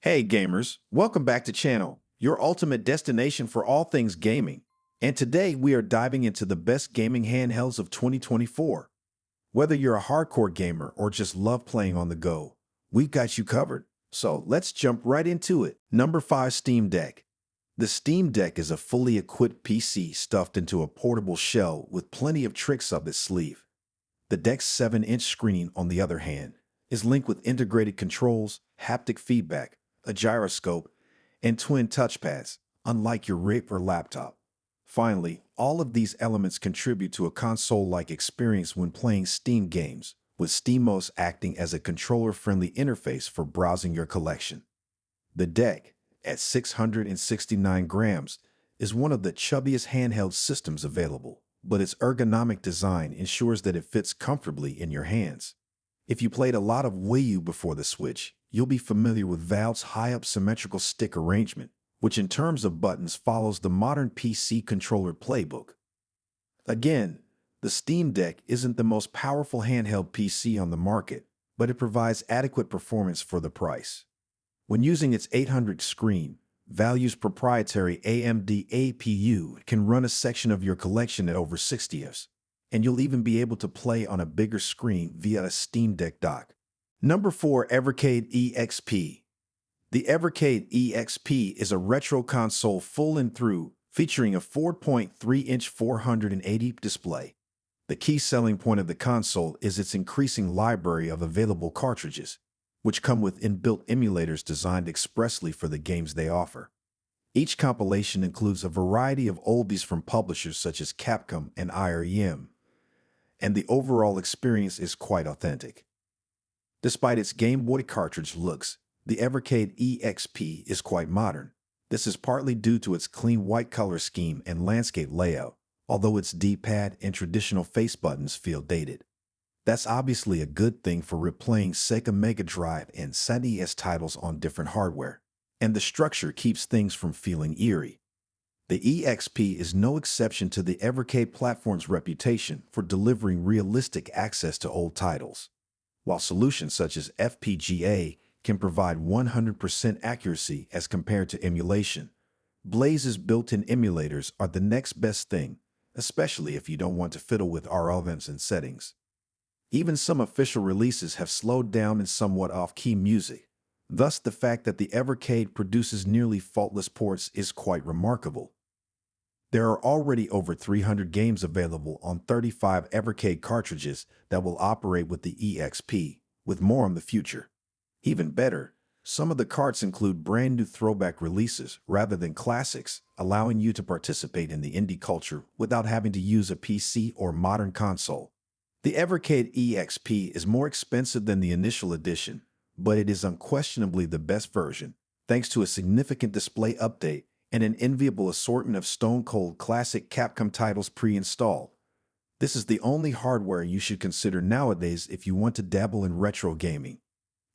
Hey gamers, welcome back to channel, your ultimate destination for all things gaming. And today we are diving into the best gaming handhelds of 2024. Whether you're a hardcore gamer or just love playing on the go, we've got you covered. So let's jump right into it. Number 5, Steam Deck. The Steam Deck is a fully equipped PC stuffed into a portable shell with plenty of tricks up its sleeve. The Deck's 7-inch screen, on the other hand, is linked with integrated controls, haptic feedback, a gyroscope, and twin touchpads, unlike your rig or laptop. Finally, all of these elements contribute to a console-like experience when playing Steam games, with SteamOS acting as a controller-friendly interface for browsing your collection. The Deck, at 669 grams, is one of the chubbiest handheld systems available, but its ergonomic design ensures that it fits comfortably in your hands. If you played a lot of Wii U before the Switch, you'll be familiar with Valve's high-up symmetrical stick arrangement, which in terms of buttons follows the modern PC controller playbook. Again, the Steam Deck isn't the most powerful handheld PC on the market, but it provides adequate performance for the price. When using its 800 screen, Valve's proprietary AMD APU can run a section of your collection at over 60 fps, and you'll even be able to play on a bigger screen via a Steam Deck dock. Number 4, Evercade EXP. The Evercade EXP is a retro console full and through, featuring a 4.3-inch 480 display. The key selling point of the console is its increasing library of available cartridges, which come with inbuilt emulators designed expressly for the games they offer. Each compilation includes a variety of oldies from publishers such as Capcom and IREM, and the overall experience is quite authentic. Despite its Game Boy cartridge looks, the Evercade EXP is quite modern. This is partly due to its clean white color scheme and landscape layout, although its D-pad and traditional face buttons feel dated. That's obviously a good thing for replaying Sega Mega Drive and SNES titles on different hardware, and the structure keeps things from feeling eerie. The EXP is no exception to the Evercade platform's reputation for delivering realistic access to old titles. While solutions such as FPGA can provide 100% accuracy as compared to emulation, Blaze's built-in emulators are the next best thing, especially if you don't want to fiddle with RLMs and settings. Even some official releases have slowed down in somewhat off-key music. Thus, the fact that the Evercade produces nearly faultless ports is quite remarkable. There are already over 300 games available on 35 Evercade cartridges that will operate with the EXP, with more in the future. Even better, some of the carts include brand new throwback releases rather than classics, allowing you to participate in the indie culture without having to use a PC or modern console. The Evercade EXP is more expensive than the initial edition, but it is unquestionably the best version, thanks to a significant display update and an enviable assortment of stone-cold classic Capcom titles pre-installed. This is the only hardware you should consider nowadays if you want to dabble in retro gaming.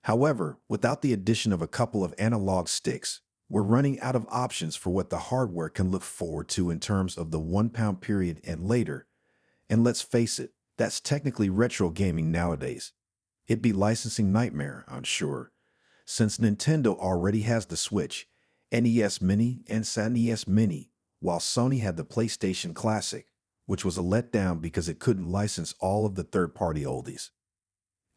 However, without the addition of a couple of analog sticks, we're running out of options for what the hardware can look forward to in terms of the £1 period and later. And let's face it, that's technically retro gaming nowadays. It'd be licensing nightmare, I'm sure, since Nintendo already has the Switch, NES Mini, and SNES Mini, while Sony had the PlayStation Classic, which was a letdown because it couldn't license all of the third-party oldies.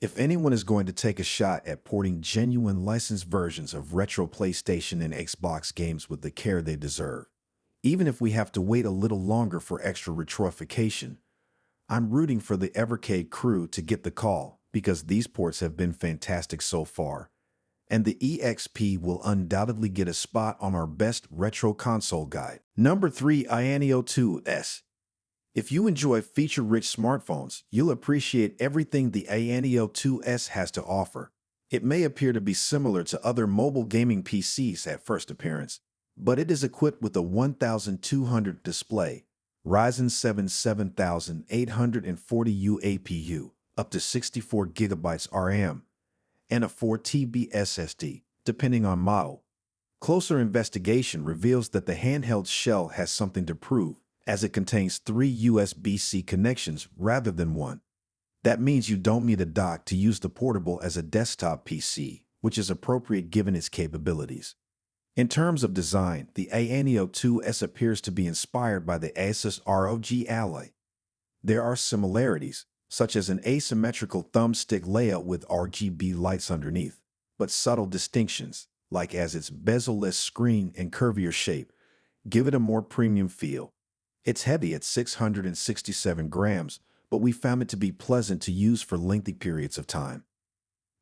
If anyone is going to take a shot at porting genuine licensed versions of retro PlayStation and Xbox games with the care they deserve, even if we have to wait a little longer for extra retroification, I'm rooting for the Evercade crew to get the call because these ports have been fantastic so far, and the EXP will undoubtedly get a spot on our best retro console guide. Number 3, Iano 2S. If you enjoy feature-rich smartphones, you'll appreciate everything the Iano 2S has to offer. It may appear to be similar to other mobile gaming PCs at first appearance, but it is equipped with a 1200 display, Ryzen 7 7840U APU, up to 64 GB RAM, and a 4 TB SSD, depending on model. Closer investigation reveals that the handheld shell has something to prove, as it contains 3 USB-C connections rather than one. That means you don't need a dock to use the portable as a desktop PC, which is appropriate given its capabilities. In terms of design, the Iano 2S appears to be inspired by the Asus ROG Ally. There are similarities, such as an asymmetrical thumbstick layout with RGB lights underneath, but subtle distinctions, like as its bezel-less screen and curvier shape, give it a more premium feel. It's heavy at 667 grams, but we found it to be pleasant to use for lengthy periods of time.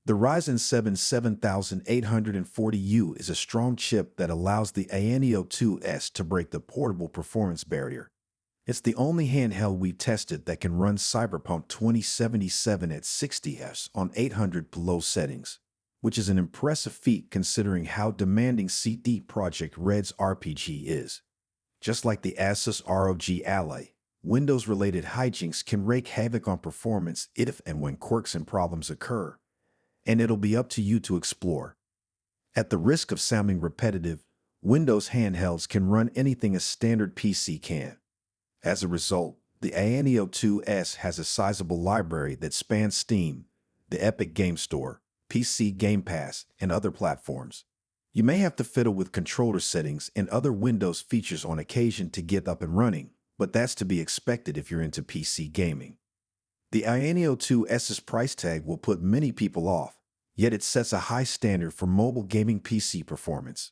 The Ryzen 7 7840U is a strong chip that allows the Iano 2S to break the portable performance barrier. It's the only handheld we tested that can run Cyberpunk 2077 at 60 Hz on 800 below settings, which is an impressive feat considering how demanding CD Projekt Red's RPG is. Just like the Asus ROG Ally, Windows-related hijinks can wreak havoc on performance if and when quirks and problems occur, and it'll be up to you to explore. At the risk of sounding repetitive, Windows handhelds can run anything a standard PC can. As a result, the Iano 2S has a sizable library that spans Steam, the Epic Game Store, PC Game Pass, and other platforms. You may have to fiddle with controller settings and other Windows features on occasion to get up and running, but that's to be expected if you're into PC gaming. The Iano 2S's price tag will put many people off, yet it sets a high standard for mobile gaming PC performance.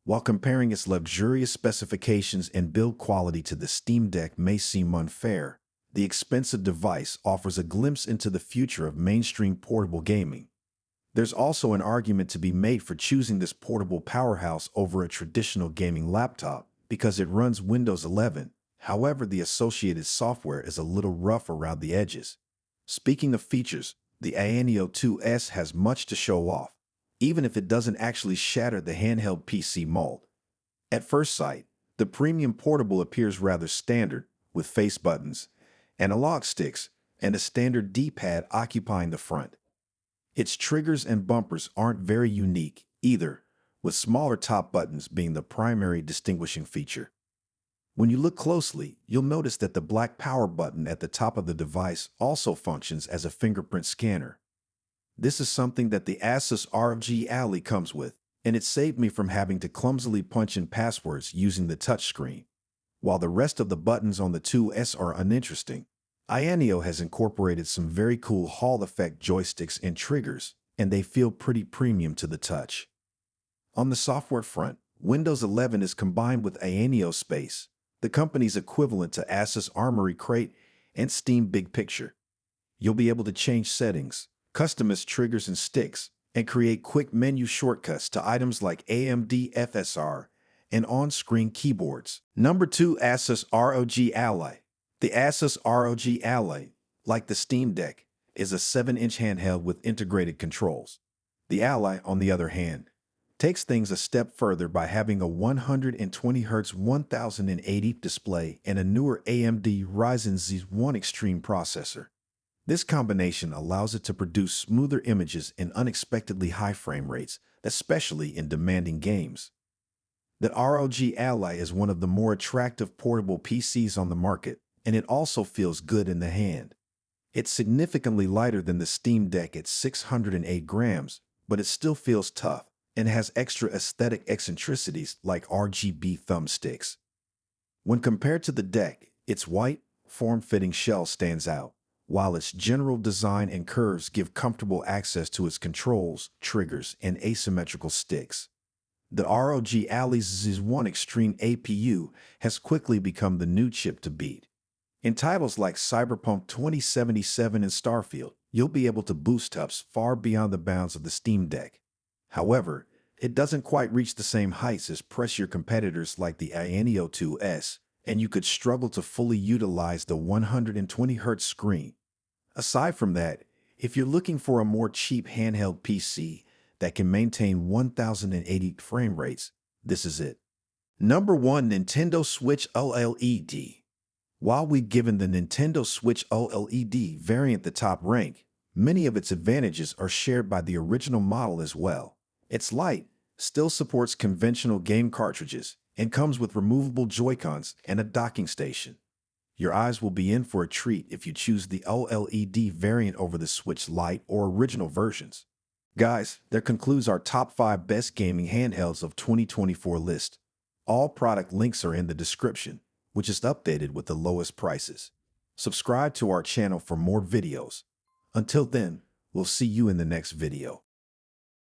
While comparing its luxurious specifications and build quality to the Steam Deck may seem unfair, the expensive device offers a glimpse into the future of mainstream portable gaming. There's also an argument to be made for choosing this portable powerhouse over a traditional gaming laptop because it runs Windows 11. However, the associated software is a little rough around the edges. Speaking of features, the Iano 2S has much to show off, even if it doesn't actually shatter the handheld PC mold. At first sight, the premium portable appears rather standard, with face buttons, analog sticks, and a standard D-pad occupying the front. Its triggers and bumpers aren't very unique either, with smaller top buttons being the primary distinguishing feature. When you look closely, you'll notice that the black power button at the top of the device also functions as a fingerprint scanner. This is something that the Asus ROG Ally comes with, and it saved me from having to clumsily punch in passwords using the touchscreen. While the rest of the buttons on the 2S are uninteresting, Iano has incorporated some very cool Hall effect joysticks and triggers, and they feel pretty premium to the touch. On the software front, Windows 11 is combined with Iano Space, the company's equivalent to Asus Armoury Crate and Steam Big Picture. You'll be able to change settings, customize triggers and sticks, and create quick menu shortcuts to items like AMD FSR and on-screen keyboards. Number 2, Asus ROG Ally. The Asus ROG Ally, like the Steam Deck, is a 7-inch handheld with integrated controls. The Ally, on the other hand, takes things a step further by having a 120Hz 1080 display and a newer AMD Ryzen Z1 Extreme processor. This combination allows it to produce smoother images and unexpectedly high frame rates, especially in demanding games. The ROG Ally is one of the more attractive portable PCs on the market, and it also feels good in the hand. It's significantly lighter than the Steam Deck at 608 grams, but it still feels tough and has extra aesthetic eccentricities like RGB thumbsticks. When compared to the Deck, its white, form-fitting shell stands out, while its general design and curves give comfortable access to its controls, triggers, and asymmetrical sticks. The ROG Ally's Z1 Extreme APU has quickly become the new chip to beat. In titles like Cyberpunk 2077 and Starfield, you'll be able to boost ups far beyond the bounds of the Steam Deck. However, it doesn't quite reach the same heights as pricier competitors like the Iano 2S, and you could struggle to fully utilize the 120Hz screen. Aside from that, if you're looking for a more cheap handheld PC that can maintain 1080 frame rates, this is it. Number 1, Nintendo Switch OLED. While we've given the Nintendo Switch OLED variant the top rank, many of its advantages are shared by the original model as well. It's light, still supports conventional game cartridges, and comes with removable Joy-Cons and a docking station. Your eyes will be in for a treat if you choose the OLED variant over the Switch Lite or original versions. Guys, that concludes our top 5 best gaming handhelds of 2024 list. All product links are in the description, which is updated with the lowest prices. Subscribe to our channel for more videos. Until then, we'll see you in the next video.